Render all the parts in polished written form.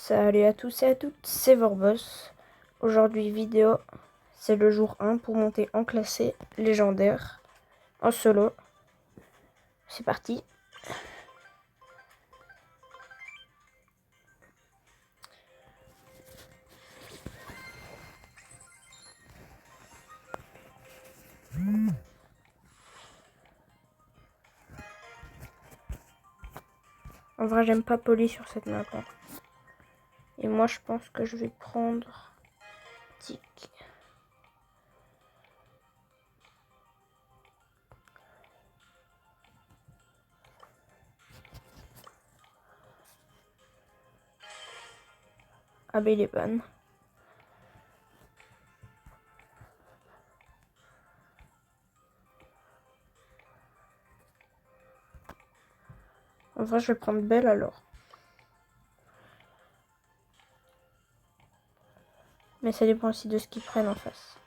Salut à tous et à toutes, c'est Vorboss. Aujourd'hui vidéo, c'est le jour 1 pour monter en classé légendaire en solo. C'est parti. En vrai, j'aime pas Poli sur cette map. Et moi, je pense que je vais prendre Tic. Ah ben, il est bonne. En vrai, je vais prendre Belle alors. Mais ça dépend aussi de ce qu'ils prennent en face.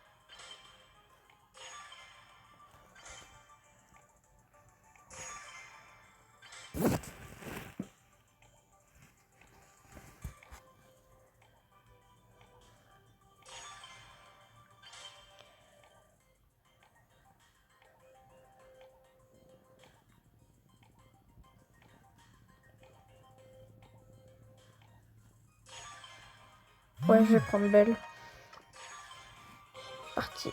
Ouais, je vais prendre Belle. Parti.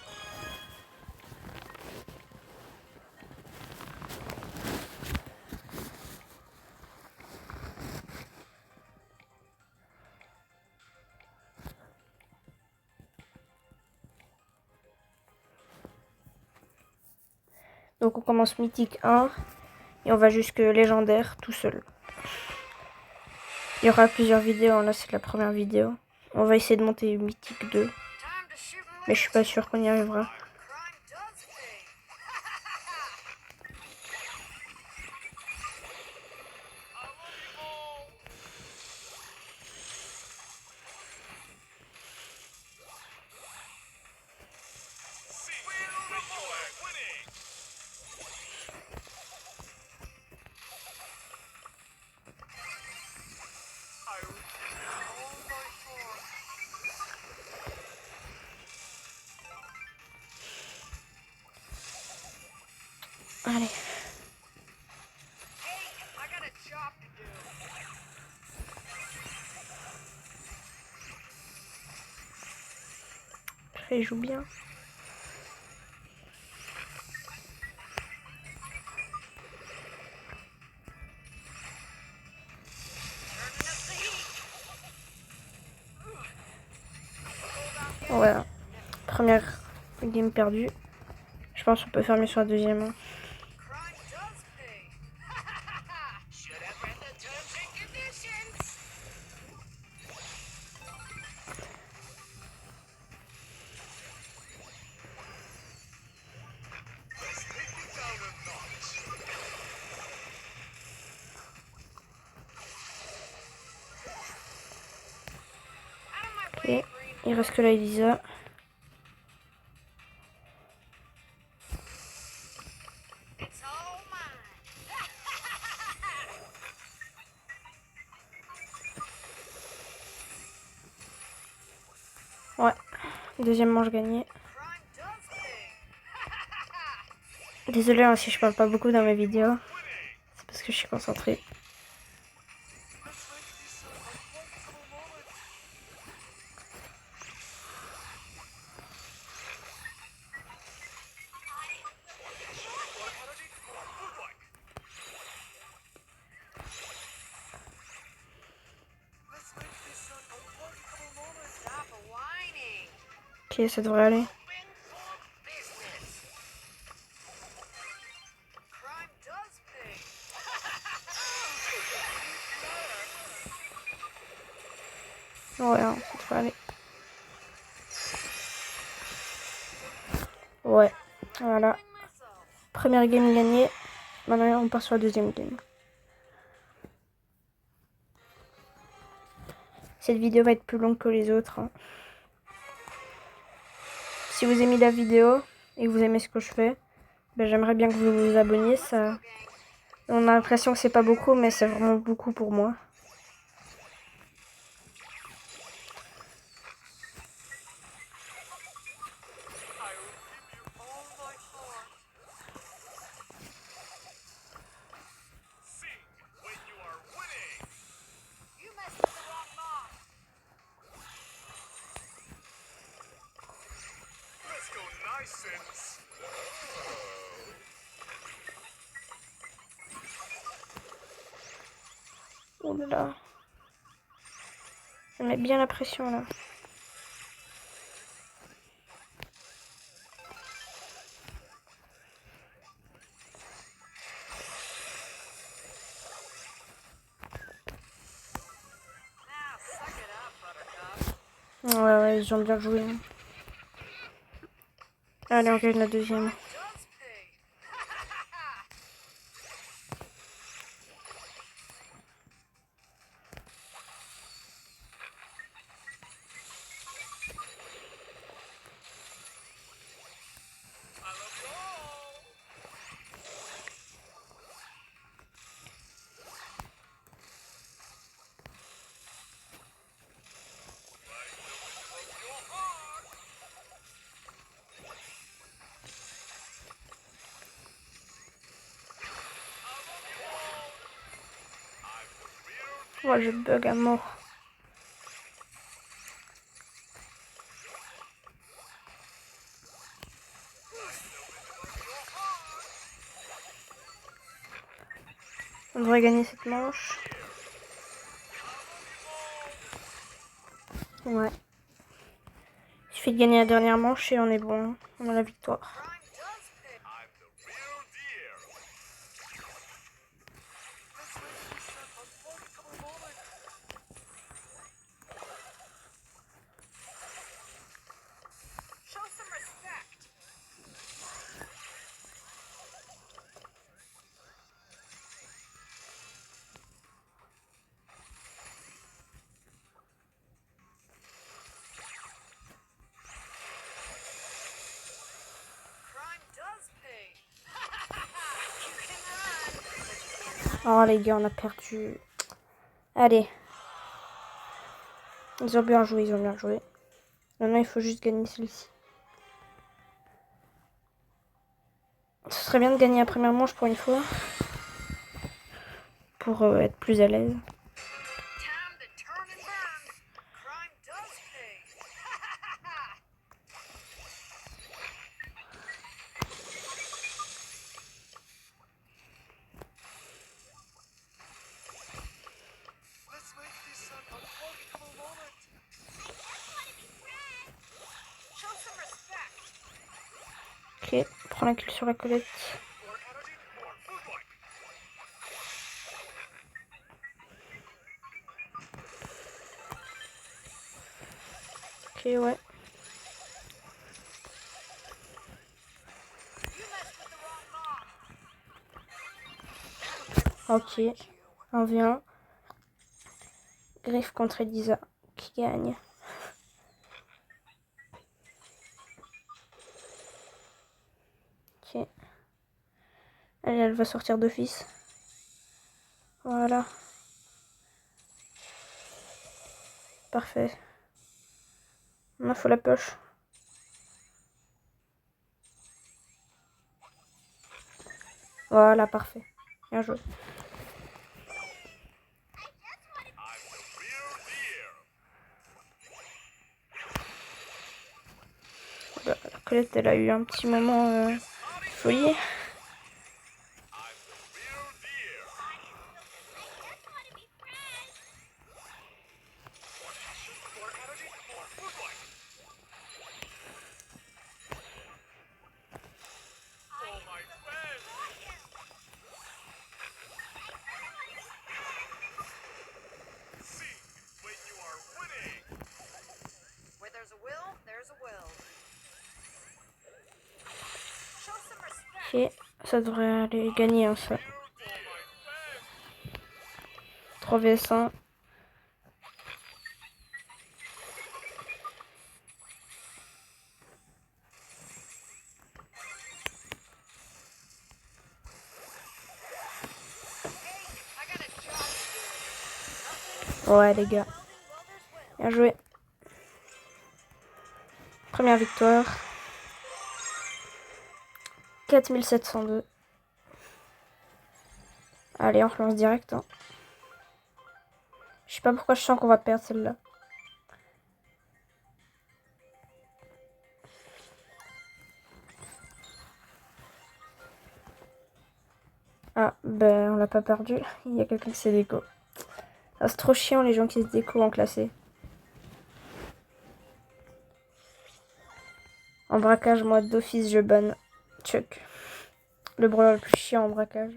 Donc on commence mythique 1 et on va jusque légendaire tout seul. Il y aura plusieurs vidéos, là c'est la première vidéo. On va essayer de monter mythique 2. Mais je suis pas sûr qu'on y arrivera. Allez. Il joue bien. Voilà. Première game perdue. Je pense qu'on peut faire mieux sur la deuxième. Ok. Il reste que la Elisa. Ouais. Deuxième manche gagnée. Désolée hein, si je parle pas beaucoup dans mes vidéos. C'est parce que je suis concentrée. Ok, ça devrait aller. Ouais, hein, ça devrait aller. Ouais, voilà. Première game gagnée. Maintenant, on part sur la deuxième game. Cette vidéo va être plus longue que les autres. Hein. Si vous aimez la vidéo et que vous aimez ce que je fais, ben, j'aimerais bien que vous vous abonniez. Ça... On a l'impression que c'est pas beaucoup, mais c'est vraiment beaucoup pour moi. Oh là là. Je mets bien la pression là. Ouais, ils ont bien joué. Hein. Allez, on gagne la deuxième. Ouais, je bug à mort. On devrait gagner cette manche. Ouais. Il suffit de gagner la dernière manche et on est bon. On a la victoire. Oh les gars, on a perdu. Allez. Ils ont bien joué, ils ont bien joué. Maintenant, il faut juste gagner celle-ci. Ce serait bien de gagner la première manche pour une fois. Pour être plus à l'aise. Ok, prends la kill sur la Colette. Ok, ouais. Ok, 1v1. Griff contre Elisa qui gagne. Ok. Allez, elle va sortir d'office. Voilà. Parfait. Maintenant, il faut la poche. Voilà, parfait. Bien joué. La Colette, elle a eu un petit moment folie. Ok, ça devrait aller gagner hein, ça. 3 vs 1. Ouais les gars. Bien joué. Première victoire. 4702. Allez, on relance direct. Hein. Je sais pas pourquoi je sens qu'on va perdre celle-là. Ben, on l'a pas perdu. Il y a quelqu'un qui s'est déco. Ah, c'est trop chiant les gens qui se déco en classé. En braquage, moi d'office, je banne Chuck. Le brawler le plus chiant en braquage.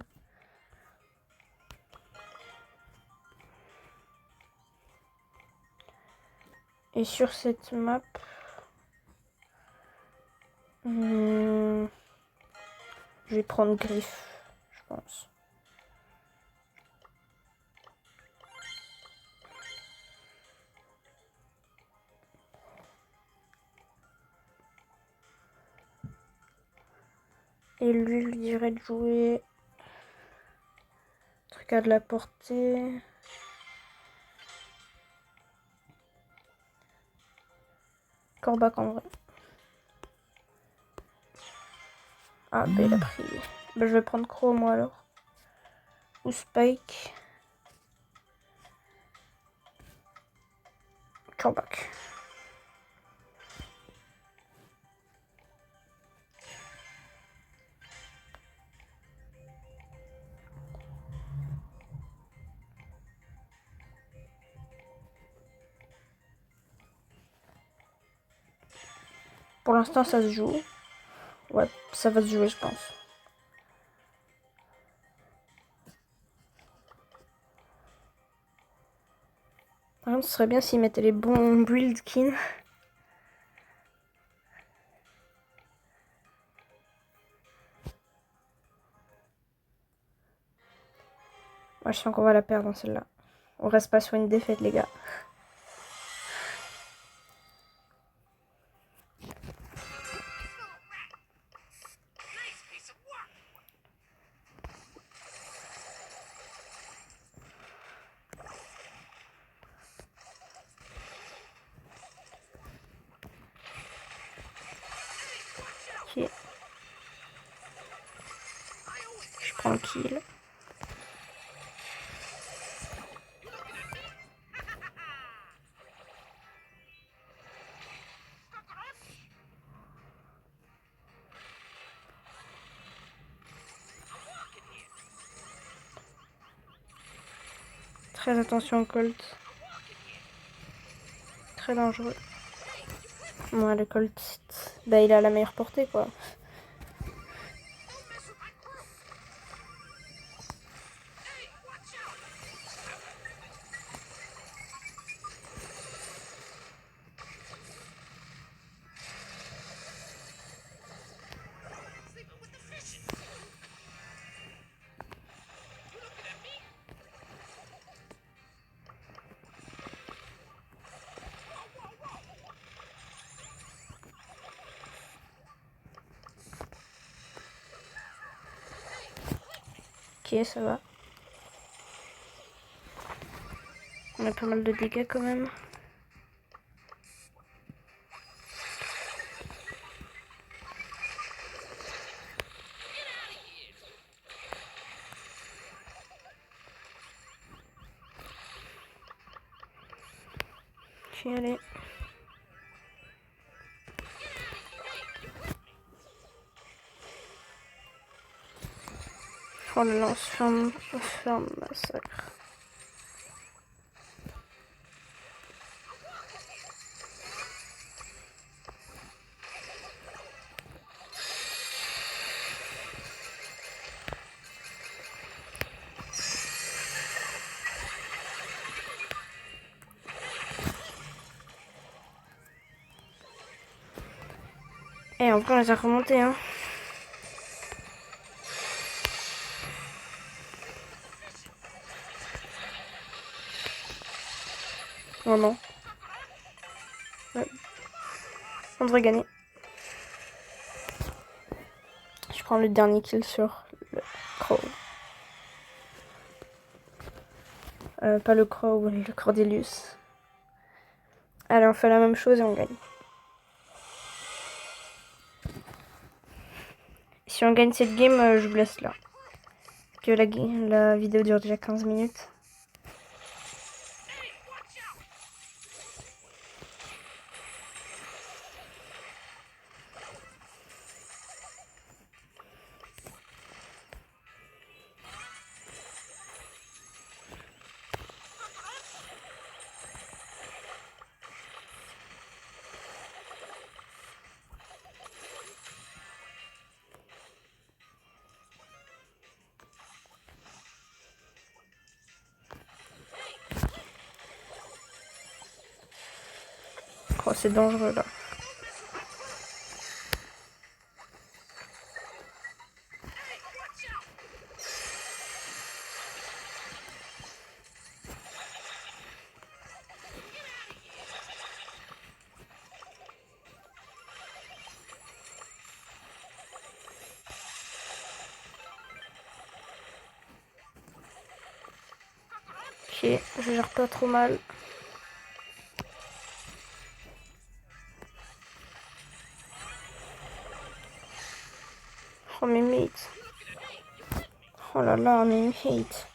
Et sur cette map, je vais prendre Griff, je pense. Et lui, je lui dirais de jouer truc à de la portée. Corbac en vrai. Ah, bah il a pris. Bah, je vais prendre Crow moi alors. Ou Spike. Corbac. Pour l'instant, ça se joue. Ouais, ça va se jouer, je pense. Par contre, ce serait bien s'ils mettaient les bons build skins. Moi, je sens qu'on va la perdre dans celle-là. On reste pas sur une défaite, les gars. Ok. Je prends le kill. Très attention au Colt. Très dangereux. Ouais, le Colt, bah, il a la meilleure portée, quoi. Ok, ça va. On a pas mal de dégâts quand même. Ok, allez. Oh le lance-flamme, massacre. Et en vrai, on les a remontés, hein. Oh non. Ouais. On devrait gagner. Je prends le dernier kill sur le Crow. Pas le Crow, le Cordelius. Allez, on fait la même chose et on gagne. Si on gagne cette game, je vous laisse là. Que la vidéo dure déjà 15 minutes. Oh, c'est dangereux là. Ok, je gère pas trop mal. Oh mes mates. Oh là là, mes mates.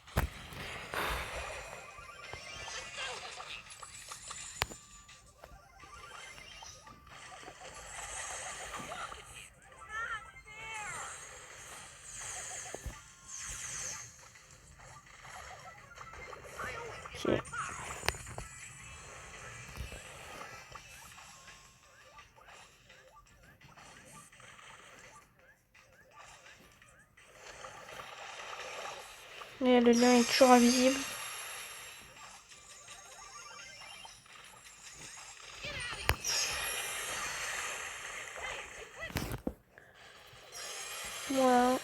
Ok. Et le lion est toujours invisible. Voilà.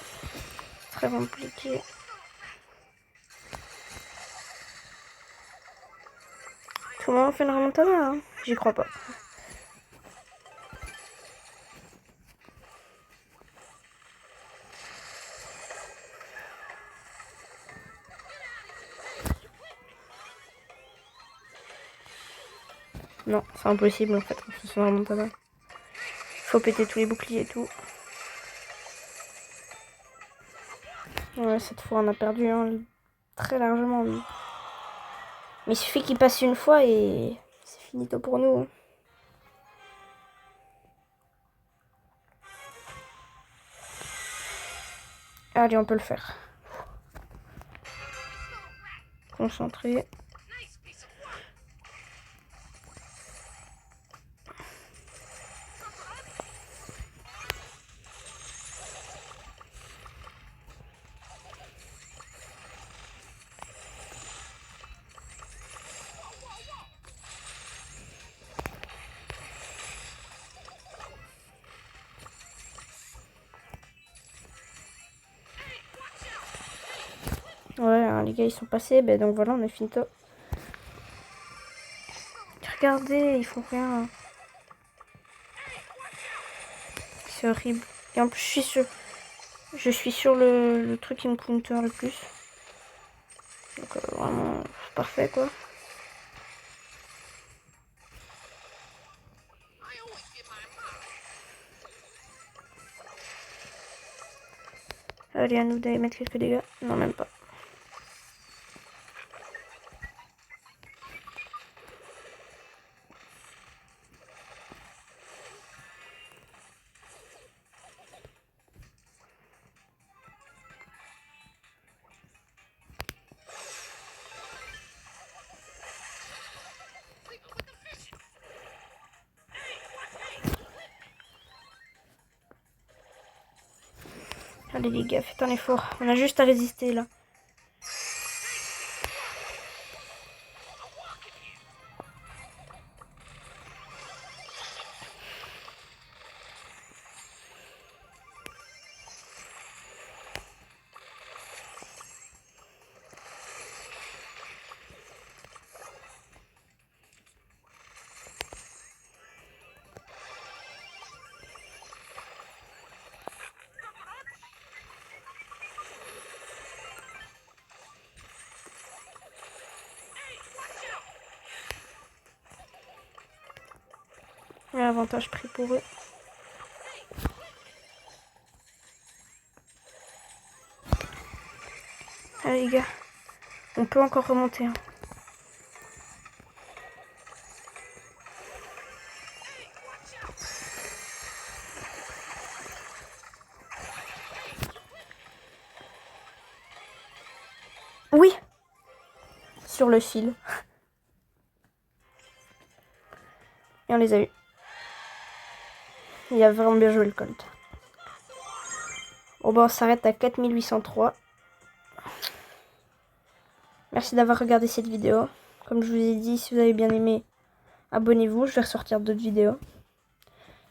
Très compliqué. Tout le monde fait une remontada, hein. J'y crois pas. Non, c'est impossible en fait, on se une remontada. Faut péter tous les boucliers et tout. Ouais, cette fois on a perdu hein, très largement. Mais il suffit qu'il passe une fois et c'est finito pour nous. Allez, on peut le faire. Concentré. Ouais, hein, les gars ils sont passés, ben donc voilà, on est finito. Regardez, ils font rien. C'est horrible. Et en plus, je suis sur le truc qui me counter le plus. Donc vraiment, parfait quoi. Allez, à nous d'aller mettre quelques dégâts. Non, même pas. Allez les gars, faites un effort. On a juste à résister là. Avantage pris pour eux. Allez les gars, on peut encore remonter. Hein. Oui, sur le fil. Et on les a eu. Il a vraiment bien joué le Colt. Bon bah on s'arrête à 4803. Merci d'avoir regardé cette vidéo. Comme je vous ai dit, si vous avez bien aimé, Abonnez-vous, je vais ressortir d'autres vidéos.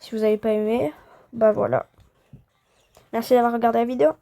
Si vous n'avez pas aimé, bah voilà. Merci d'avoir regardé la vidéo.